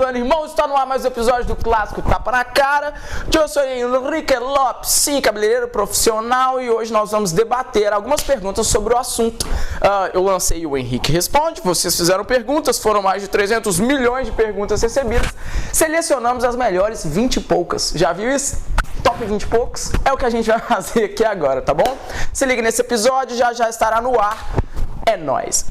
Giovanni, irmão, está no ar mais um episódio do clássico Tapa na Cara. Eu sou Henrique Lopes, sim, cabeleireiro profissional, e hoje nós vamos debater algumas perguntas sobre o assunto. Eu lancei o Henrique Responde, vocês fizeram perguntas, foram mais de 300 milhões de perguntas recebidas. Selecionamos as melhores 20 e poucas. Já viu isso? Top 20 e poucos é o que a gente vai fazer aqui agora, tá bom? Se liga nesse episódio, já estará no ar. É nóis!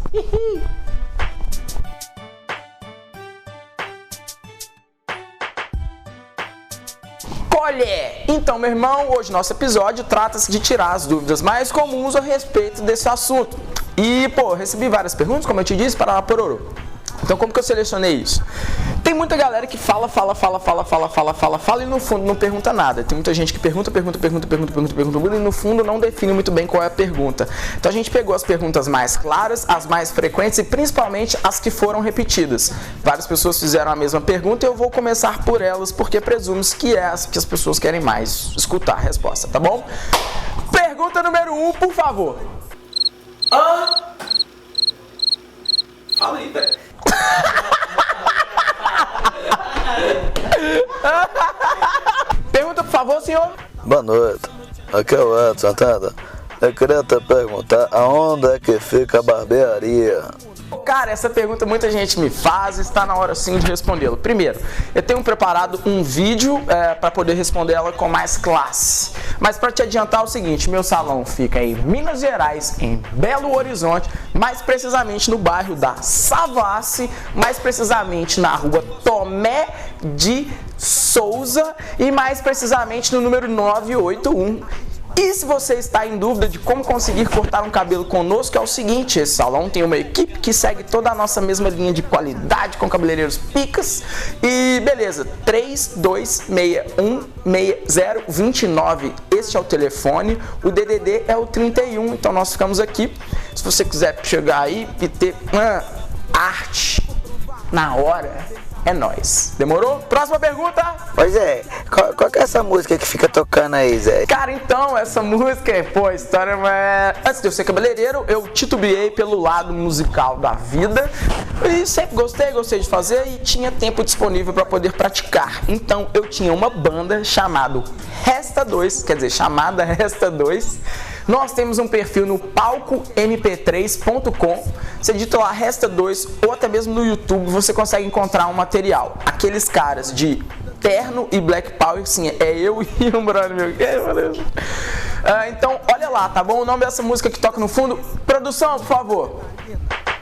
Colher! Então, meu irmão, hoje nosso episódio trata-se de tirar as dúvidas mais comuns a respeito desse assunto. E, recebi várias perguntas, como eu te disse, para lá pororô. Então, como que eu selecionei isso? Tem muita galera que fala e no fundo não pergunta nada. Tem muita gente que pergunta e no fundo não define muito bem qual é a pergunta. Então a gente pegou as perguntas mais claras, as mais frequentes e principalmente as que foram repetidas. Várias pessoas fizeram a mesma pergunta e eu vou começar por elas porque presumo-se que é as que as pessoas querem mais escutar a resposta, tá bom? Pergunta número 1, por favor. Fala aí, velho. Pergunta, por favor, senhor. Boa noite, aqui é o Edson Santana. Eu queria te perguntar aonde é que fica a barbearia? Cara, essa pergunta muita gente me faz e está na hora sim de respondê-la. Primeiro, eu tenho preparado um vídeo para poder responder ela com mais classe. Mas para te adiantar é o seguinte, meu salão fica em Minas Gerais, em Belo Horizonte, mais precisamente no bairro da Savassi, mais precisamente na rua Tomé de Souza e mais precisamente no número 981. E se você está em dúvida de como conseguir cortar um cabelo conosco, é o seguinte, esse salão tem uma equipe que segue toda a nossa mesma linha de qualidade com cabeleireiros picas. E beleza, 32616029, este é o telefone, o DDD é o 31, então nós ficamos aqui. Se você quiser chegar aí e ter uma arte na hora, é nóis. Demorou? Próxima pergunta. Pois é, qual que é essa música que fica tocando aí, Zé? Cara, então, essa música, a história é... Antes de eu ser cabeleireiro, eu titubeei pelo lado musical da vida e sempre gostei de fazer e tinha tempo disponível para poder praticar. Então, eu tinha uma banda chamada Resta 2, chamada Resta 2. Nós temos um perfil no palcomp3.com. Você digita lá Resta 2 ou até mesmo no YouTube você consegue encontrar um material. Aqueles caras de terno e black power, sim, é eu e um brother meu. Então, olha lá, tá bom? O nome dessa música que toca no fundo. Produção, por favor.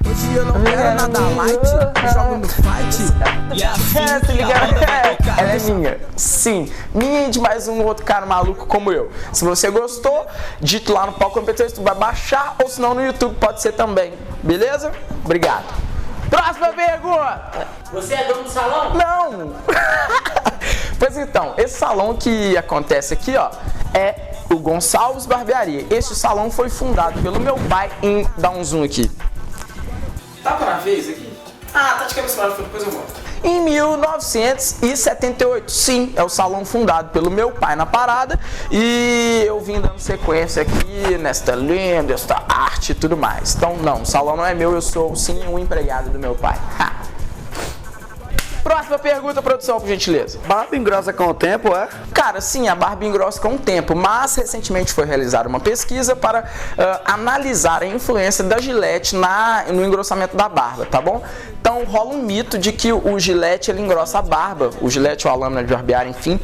Hoje eu não quero nada light, jogo no fight. Ela é minha, sim, minha e de mais um outro cara maluco como eu. Se você gostou, digita lá no Palco MP3, tu vai baixar, ou se não no YouTube pode ser também, beleza? Obrigado. Próxima pergunta. Você é dono do salão? Não. Pois então, esse salão que acontece aqui, é o Gonçalves Barbearia. Este salão foi fundado pelo meu pai dá um zoom aqui. Tava na vez aqui? Tá de cabeça para depois eu mostro. Em 1978, sim, é o salão fundado pelo meu pai na parada e eu vim dando sequência aqui nesta linda, esta arte e tudo mais. Então não, o salão não é meu, eu sou sim um empregado do meu pai. Próxima pergunta, produção, por gentileza. Barba engrossa com o tempo, é? Cara, sim, a barba engrossa com o tempo, mas recentemente foi realizada uma pesquisa para analisar a influência da Gillette no engrossamento da barba, tá bom? Então rola um mito de que o Gillette ele engrossa a barba, o Gillette ou a lâmina de barbear, enfim.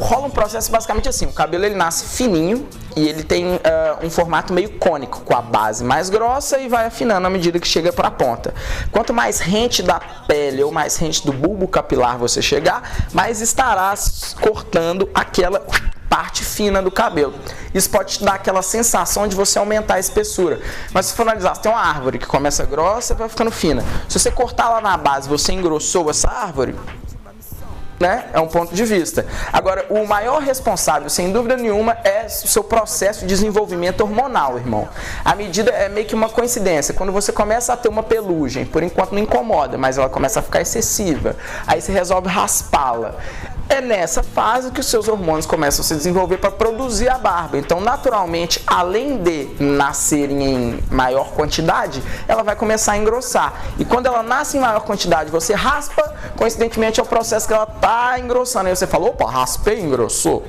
Rola um processo basicamente assim, o cabelo ele nasce fininho e ele tem um formato meio cônico, com a base mais grossa e vai afinando à medida que chega para a ponta. Quanto mais rente da pele ou mais rente do bulbo capilar você chegar, mais estarás cortando aquela parte fina do cabelo. Isso pode te dar aquela sensação de você aumentar a espessura. Mas se for analisar, você tem uma árvore que começa grossa e vai ficando fina. Se você cortar lá na base, você engrossou essa árvore, né? É um ponto de vista. Agora, o maior responsável, sem dúvida nenhuma, é o seu processo de desenvolvimento hormonal, irmão. A medida é meio que uma coincidência. Quando você começa a ter uma pelugem, por enquanto não incomoda, mas ela começa a ficar excessiva. Aí você resolve raspá-la. é nessa fase que os seus hormônios começam a se desenvolver para produzir a barba. Então, naturalmente, além de nascerem em maior quantidade, ela vai começar a engrossar. E quando ela nasce em maior quantidade, você raspa, coincidentemente é o processo que ela está engrossando. Aí você falou, opa, raspei, engrossou?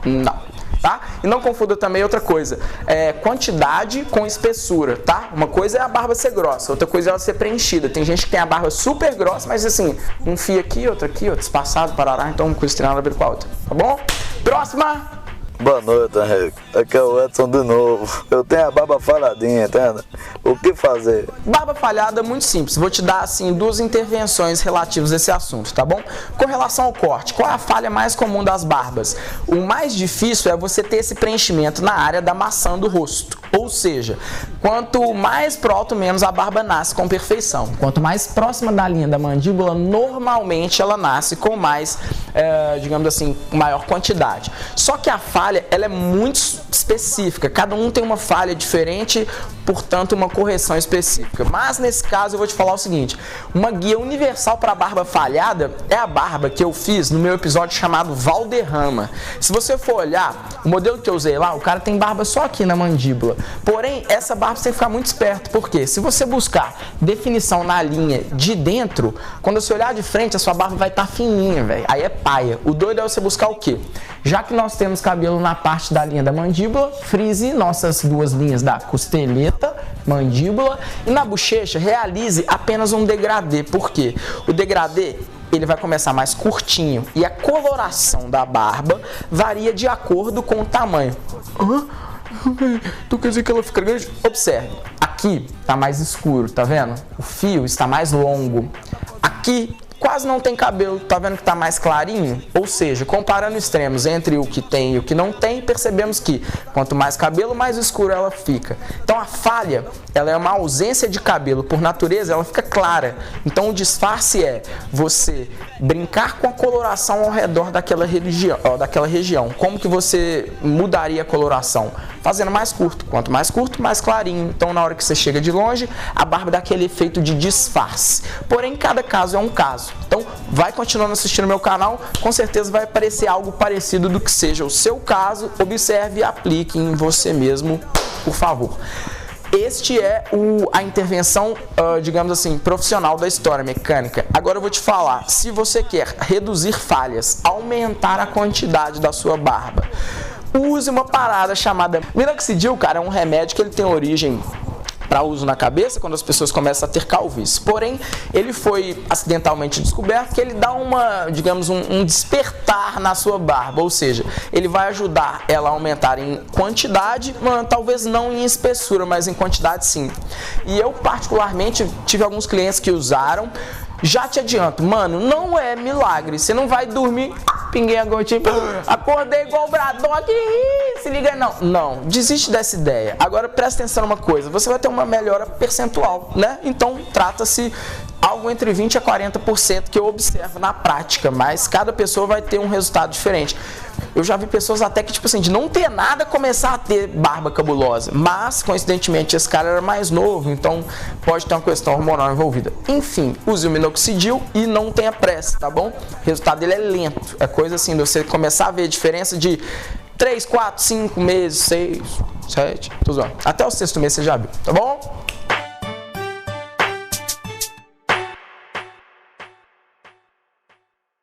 Não. Tá? E não confunda também outra coisa, quantidade com espessura, tá? Uma coisa é a barba ser grossa, outra coisa é ela ser preenchida. Tem gente que tem a barba super grossa, mas assim, um fio aqui, outro espaçado, parará, então uma coisa tem nada a ver com a outra, tá bom? Próxima! Boa noite, Henrique. Aqui é o Edson de novo. Eu tenho a barba falhadinha, entende? O que fazer? Barba falhada é muito simples. Vou te dar, assim, 2 intervenções relativas a esse assunto, tá bom? Com relação ao corte, qual é a falha mais comum das barbas? O mais difícil é você ter esse preenchimento na área da maçã do rosto. Ou seja, quanto mais pro alto, menos a barba nasce com perfeição. Quanto mais próxima da linha da mandíbula, normalmente ela nasce com mais, digamos assim, maior quantidade. Só que a falha, ela é muito específica. Cada um tem uma falha diferente, portanto, uma correção específica. Mas, nesse caso, eu vou te falar o seguinte. Uma guia universal para a barba falhada é a barba que eu fiz no meu episódio chamado Valderrama. Se você for olhar, o modelo que eu usei lá, o cara tem barba só aqui na mandíbula. Porém, essa barba você tem que ficar muito esperto, porque se você buscar definição na linha de dentro, quando você olhar de frente, a sua barba vai estar fininha, velho. Aí é paia. O doido é você buscar o quê? Já que nós temos cabelo na parte da linha da mandíbula, frise nossas 2 linhas da costeleta, mandíbula, e na bochecha realize apenas um degradê. Por quê? O degradê, ele vai começar mais curtinho e a coloração da barba varia de acordo com o tamanho. Tu quer dizer que ela fica grande? Observe, aqui tá mais escuro, tá vendo? O fio está mais longo. Aqui quase não tem cabelo, tá vendo que tá mais clarinho? Ou seja, comparando extremos entre o que tem e o que não tem, percebemos que quanto mais cabelo, mais escuro ela fica. Então a falha, ela é uma ausência de cabelo, por natureza ela fica clara. Então o disfarce é você brincar com a coloração ao redor daquela região. Como que você mudaria a coloração? Fazendo mais curto. Quanto mais curto, mais clarinho. Então na hora que você chega de longe, a barba dá aquele efeito de disfarce. Porém, cada caso é um caso. Então, vai continuando assistindo meu canal, com certeza vai aparecer algo parecido do que seja o seu caso. Observe e aplique em você mesmo, por favor. Este é a intervenção, digamos assim, profissional da história mecânica. Agora eu vou te falar, se você quer reduzir falhas, aumentar a quantidade da sua barba, use uma parada chamada minoxidil, cara, é um remédio que ele tem origem para uso na cabeça quando as pessoas começam a ter calvície. Porém, ele foi acidentalmente descoberto que ele dá digamos, um despertar na sua barba, ou seja, ele vai ajudar ela a aumentar em quantidade, talvez não em espessura, mas em quantidade sim. E eu particularmente tive alguns clientes que usaram. Já te adianto, mano, não é milagre. Você não vai dormir, pinguei a gotinha, acordei igual o Braddock, se liga não. Não, desiste dessa ideia. Agora presta atenção numa coisa, você vai ter uma melhora percentual, né? Então trata-se algo entre 20% a 40% que eu observo na prática, mas cada pessoa vai ter um resultado diferente. Eu já vi pessoas até que, tipo assim, de não ter nada, começar a ter barba cabulosa. Mas, coincidentemente, esse cara era mais novo, então pode ter uma questão hormonal envolvida. Enfim, use o minoxidil e não tenha pressa, tá bom? O resultado dele é lento. É coisa assim, de você começar a ver a diferença de 3, 4, 5 meses, 6, 7, tudo bem. Até o 6º mês você já viu, tá bom?